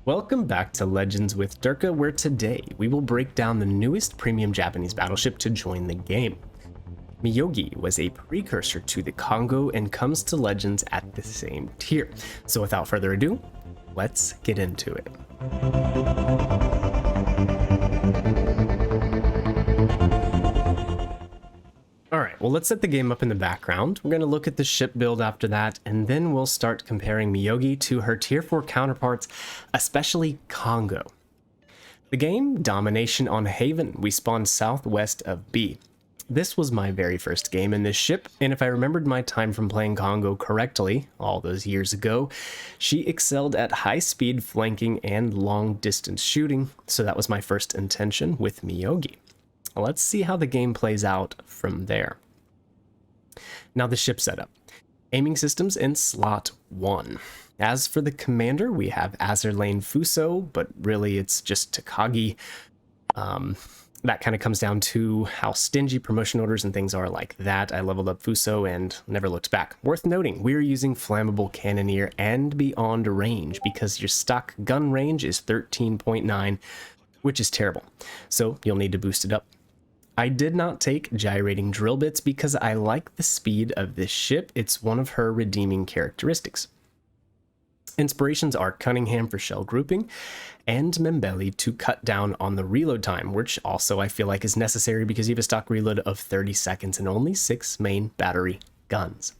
Welcome back to Legends with Derka, where today we will break down the newest premium Japanese battleship to join the game. Myōgi was a precursor to the Kongo and comes to Legends at the same tier. So without further ado, let's get into it. Alright, well, let's set the game up in the background. We're going to look at the ship build after that, and then we'll start comparing Myōgi to her tier 4 counterparts, especially Kongo. The game, domination on Haven. We spawned southwest of B. This was my very first game in this ship, and if I remembered my time from playing Kongo correctly, all those years ago, she excelled at high-speed flanking and long-distance shooting, so that was my first intention with Myōgi. Let's see how the game plays out from there. Now the ship setup. Aiming systems in slot 1. As for the commander, we have Azerlane Fusou, but really it's just Takagi. That kind of comes down to how stingy promotion orders and things are like that. I leveled up Fusou and never looked back. Worth noting, we're using Flammable Cannonier and beyond range because your stock gun range is 13.9, which is terrible. So you'll need to boost it up. I did not take gyrating drill bits because I like the speed of this ship. It's one of her redeeming characteristics. Inspirations are Cunningham for shell grouping and Mimbelli to cut down on the reload time, which also I feel like is necessary because you have a stock reload of 30 seconds and only 6 main battery guns.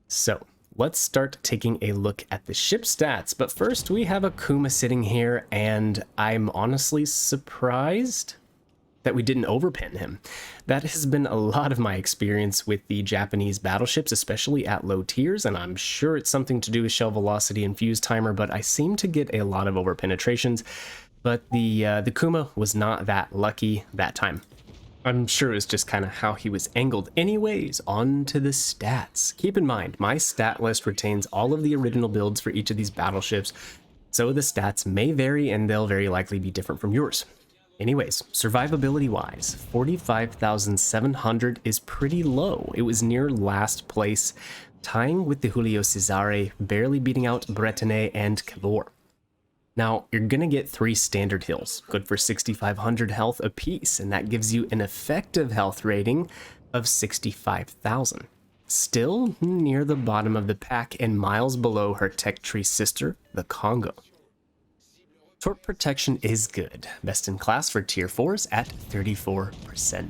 So let's start taking a look at the ship stats, but first we have a Kuma sitting here, and I'm honestly surprised that we didn't overpin him. That has been a lot of my experience with the Japanese battleships, especially at low tiers, and I'm sure it's something to do with shell velocity and fuse timer, but I seem to get a lot of overpenetrations, but the Kuma was not that lucky that time. I'm sure it's just kind of how he was angled. Anyways, on to the stats. Keep in mind, my stat list retains all of the original builds for each of these battleships, so the stats may vary and they'll very likely be different from yours. Anyways, survivability-wise, 45,700 is pretty low. It was near last place, tying with the Julio Cesare, barely beating out Bretagne and Cavour. Now, you're gonna get 3 standard hills, good for 6,500 health apiece, and that gives you an effective health rating of 65,000. Still near the bottom of the pack and miles below her tech tree sister, the Kongo. Torque protection is good, best in class for tier 4s at 34%.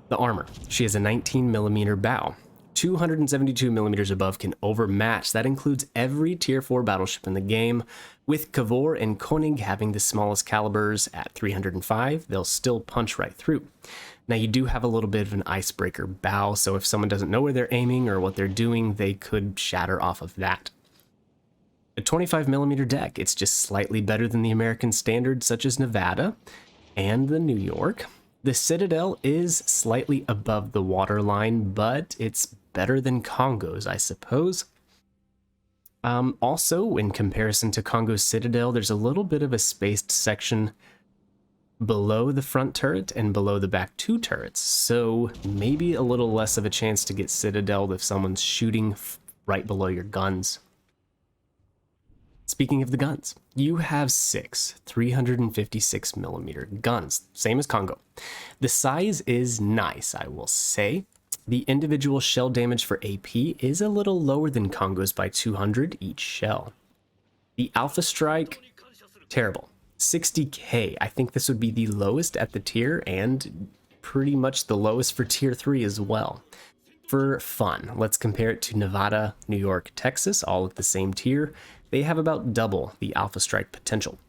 The armor, she has a 19mm bow. 272mm above can overmatch. That includes every tier 4 battleship in the game, with Cavour and Konig having the smallest calibers at 305, they'll still punch right through. Now you do have a little bit of an icebreaker bow, so if someone doesn't know where they're aiming or what they're doing, they could shatter off of that. A 25mm deck, it's just slightly better than the American standard such as Nevada and the New York. The Citadel is slightly above the waterline, but it's better than Kongo's, I suppose. Also, in comparison to Kongo's Citadel, there's a little bit of a spaced section below the front turret and below the back 2 turrets, so maybe a little less of a chance to get Citadel'd if someone's shooting right below your guns. Speaking of the guns, you have 6 356mm guns, same as Kongo. The size is nice, I will say. The individual shell damage for AP is a little lower than Kongo's by 200 each shell. The Alpha Strike, terrible. 60k, I think this would be the lowest at the tier and pretty much the lowest for tier 3 as well. For fun, let's compare it to Nevada, New York, Texas, all at the same tier. They have about double the Alpha Strike potential.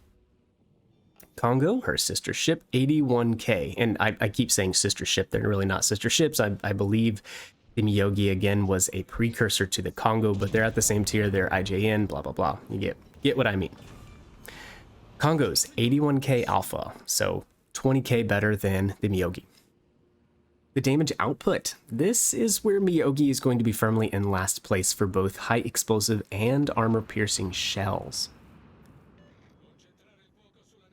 Kongo, her sister ship, 81k, and I keep saying sister ship, they're really not sister ships. I believe the Myōgi again was a precursor to the Kongo, but they're at the same tier, they're IJN, blah blah blah. You get what I mean. Kongo's 81k alpha, so 20k better than the Myōgi. The damage output. This is where Myōgi is going to be firmly in last place for both high explosive and armor piercing shells.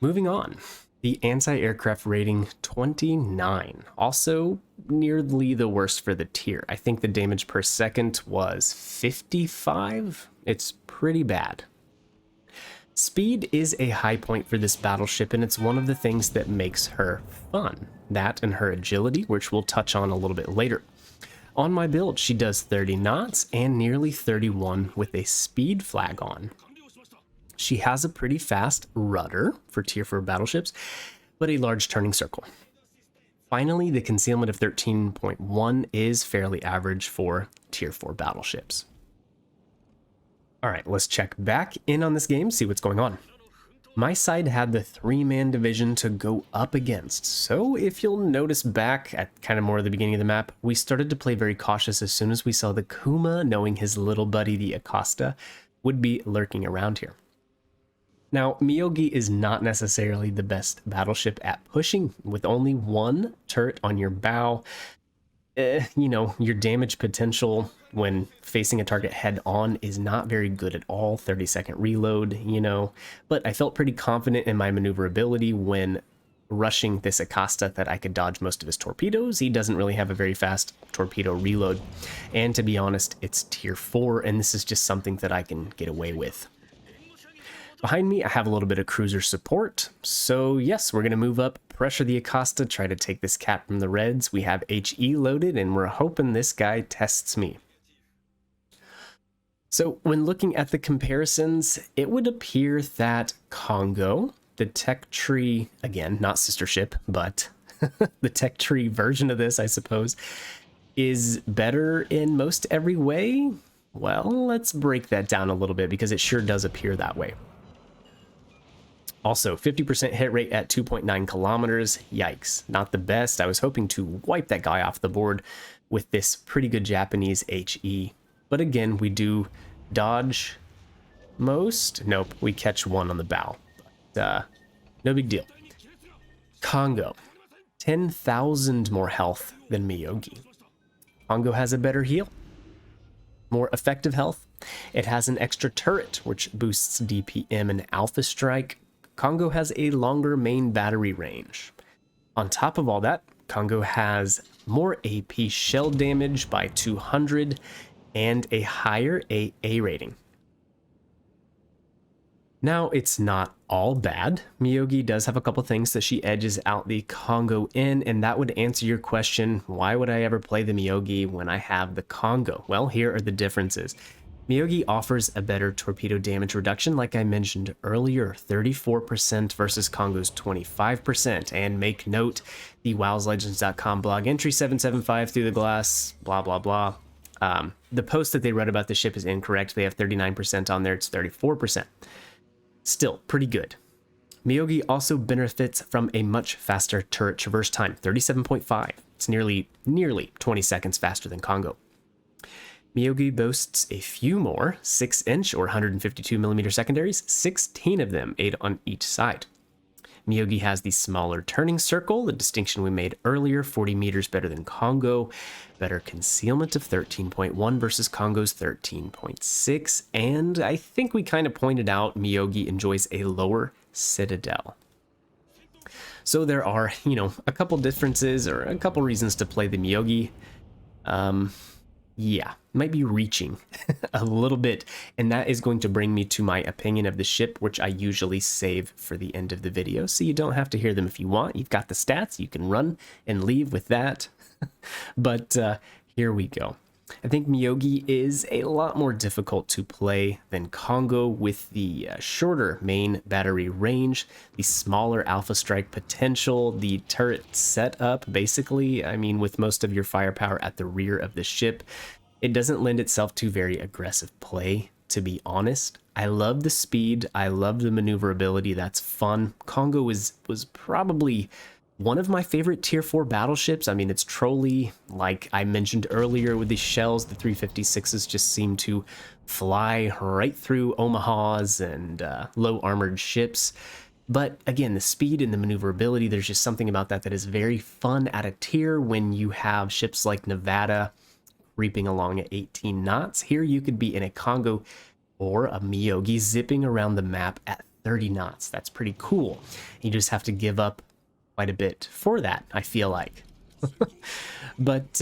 Moving on, the anti-aircraft rating 29, also nearly the worst for the tier. I think the damage per second was 55. It's pretty bad. Speed is a high point for this battleship, and it's one of the things that makes her fun. That and her agility, which we'll touch on a little bit later. On my build, she does 30 knots and nearly 31 with a speed flag on. She has a pretty fast rudder for tier 4 battleships, but a large turning circle. Finally, the concealment of 13.1 is fairly average for tier 4 battleships. All right, let's check back in on this game, see what's going on. My side had the 3-man division to go up against, so if you'll notice back at kind of more of the beginning of the map, we started to play very cautious as soon as we saw the Kuma, knowing his little buddy, the Acosta, would be lurking around here. Now, Myōgi is not necessarily the best battleship at pushing. With only one turret on your bow, you know, your damage potential when facing a target head on is not very good at all. 30-second reload, you know, but I felt pretty confident in my maneuverability when rushing this Acosta that I could dodge most of his torpedoes. He doesn't really have a very fast torpedo reload, and to be honest, it's tier 4, and this is just something that I can get away with. Behind me, I have a little bit of cruiser support, so yes, we're going to move up, pressure the Acosta, try to take this cat from the Reds. We have HE loaded, and we're hoping this guy tests me. So when looking at the comparisons, it would appear that Kongo, the tech tree, again, not sister ship, but the tech tree version of this, I suppose, is better in most every way. Well, let's break that down a little bit because it sure does appear that way. Also, 50% hit rate at 2.9 kilometers. Yikes, not the best. I was hoping to wipe that guy off the board with this pretty good Japanese HE. But again, we do dodge most. Nope, we catch one on the bow. But, no big deal. Kongo, 10,000 more health than Myōgi. Kongo has a better heal, more effective health. It has an extra turret, which boosts DPM and Alpha Strike. Kongo has a longer main battery range. On top of all that, Kongo has more AP shell damage by 200 and a higher AA rating. Now, it's not all bad. Myōgi does have a couple things that she edges out the Kongo in, and that would answer your question, why would I ever play the Myōgi when I have the Kongo? Well, here are the differences. Myōgi offers a better torpedo damage reduction, like I mentioned earlier, 34% versus Kongo's 25%. And make note, the wowslegends.com blog entry 775 through the glass, blah, blah, blah. The post that they read about the ship is incorrect. They have 39% on there, it's 34%. Still, pretty good. Myōgi also benefits from a much faster turret traverse time, 37.5. It's nearly 20 seconds faster than Kongo. Myōgi boasts a few more 6-inch or 152mm secondaries, 16 of them, 8 on each side. Myōgi has the smaller turning circle, the distinction we made earlier, 40 meters better than Kongo, better concealment of 13.1 versus Kongo's 13.6, and I think we kind of pointed out Myōgi enjoys a lower citadel. So there are, you know, a couple differences or a couple reasons to play the Myōgi. Yeah, might be reaching a little bit, and that is going to bring me to my opinion of the ship, which I usually save for the end of the video, so you don't have to hear them if you want. You've got the stats, you can run and leave with that. But here we go. I think Myōgi is a lot more difficult to play than Kongo with the shorter main battery range, the smaller alpha strike potential, the turret setup, basically. I mean, with most of your firepower at the rear of the ship, it doesn't lend itself to very aggressive play, to be honest. I love the speed, I love the maneuverability, that's fun. Kongo was probably one of my favorite tier 4 battleships. I mean, it's trolly, like I mentioned earlier with the shells, the 356s just seem to fly right through Omahas and low armored ships. But again, the speed and the maneuverability, there's just something about that is very fun at a tier when you have ships like Nevada creeping along at 18 knots. Here you could be in a Kongo or a Myōgi zipping around the map at 30 knots. That's pretty cool. You just have to give up quite a bit for that, I feel like. But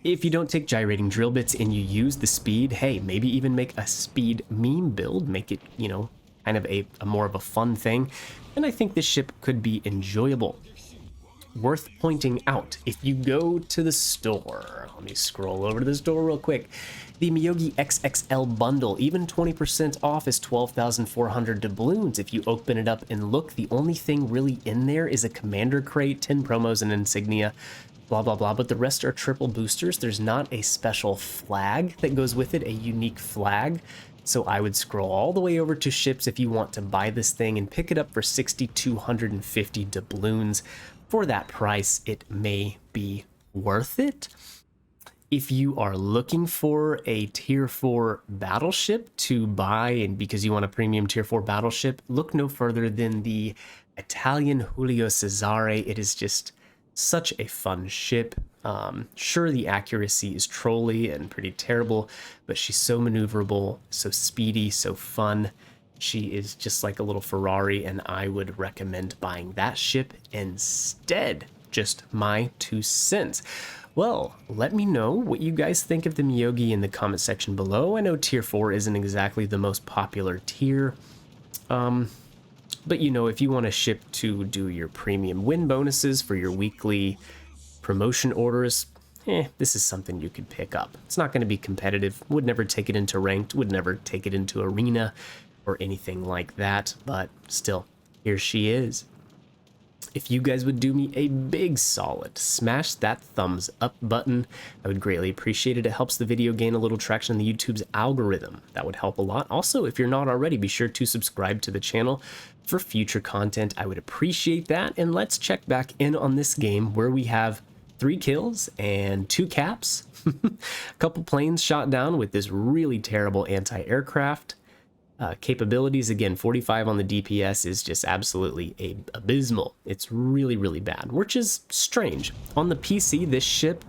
if you don't take gyrating drill bits and you use the speed, hey, maybe even make a speed meme build, make it, you know, kind of a more of a fun thing, and I think this ship could be enjoyable. Worth pointing out, if you go to the store, let me scroll over to the store real quick, the Myōgi XXL bundle, even 20% off, is 12,400 doubloons. If you open it up and look, the only thing really in there is a commander crate, 10 promos and insignia, blah blah blah, but the rest are triple boosters. There's not a special flag that goes with it, a unique flag. So I would scroll all the way over to ships if you want to buy this thing and pick it up for 6,250 doubloons. For that price, it may be worth it. If you are looking for a tier 4 battleship to buy, and because you want a premium tier 4 battleship, look no further than the Italian Julio Cesare. It is just such a fun ship. Sure, the accuracy is trolly and pretty terrible, but she's so maneuverable, so speedy, so fun. She is just like a little Ferrari, and I would recommend buying that ship instead. Just my 2 cents. Well, let me know what you guys think of the Myōgi in the comment section below. I know tier 4 isn't exactly the most popular tier, but you know, if you want a ship to do your premium win bonuses for your weekly promotion orders, this is something you could pick up. It's not going to be competitive, would never take it into ranked, would never take it into arena or anything like that, but still, here she is. If you guys would do me a big solid, smash that thumbs up button. I would greatly appreciate it. It helps the video gain a little traction in the YouTube's algorithm. That would help a lot. Also, if you're not already, be sure to subscribe to the channel for future content. I would appreciate that. And let's check back in on this game where we have 3 kills and 2 caps, a couple planes shot down with this really terrible anti-aircraft. Capabilities, again, 45 on the DPS is just absolutely abysmal. It's really, really bad, which is strange. On the PC, this ship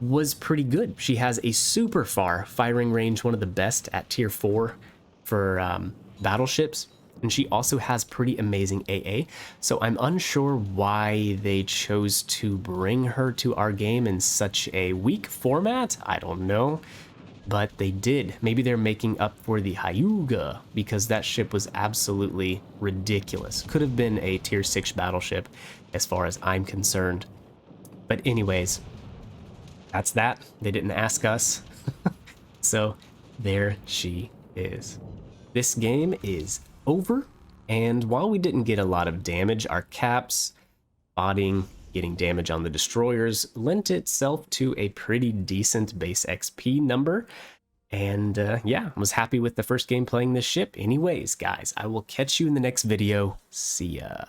was pretty good. She has a super far firing range, one of the best at tier 4 for battleships, and she also has pretty amazing AA, so I'm unsure why they chose to bring her to our game in such a weak format. I don't know. But they did. Maybe they're making up for the Hyuga, because that ship was absolutely ridiculous. Could have been a tier 6 battleship as far as I'm concerned. But anyways, that's that. They didn't ask us. So there she is. This game is over, and while we didn't get a lot of damage, our caps, spotting, getting damage on the destroyers lent itself to a pretty decent base XP number. And yeah, I was happy with the first game playing this ship. Anyways, guys, I will catch you in the next video. See ya.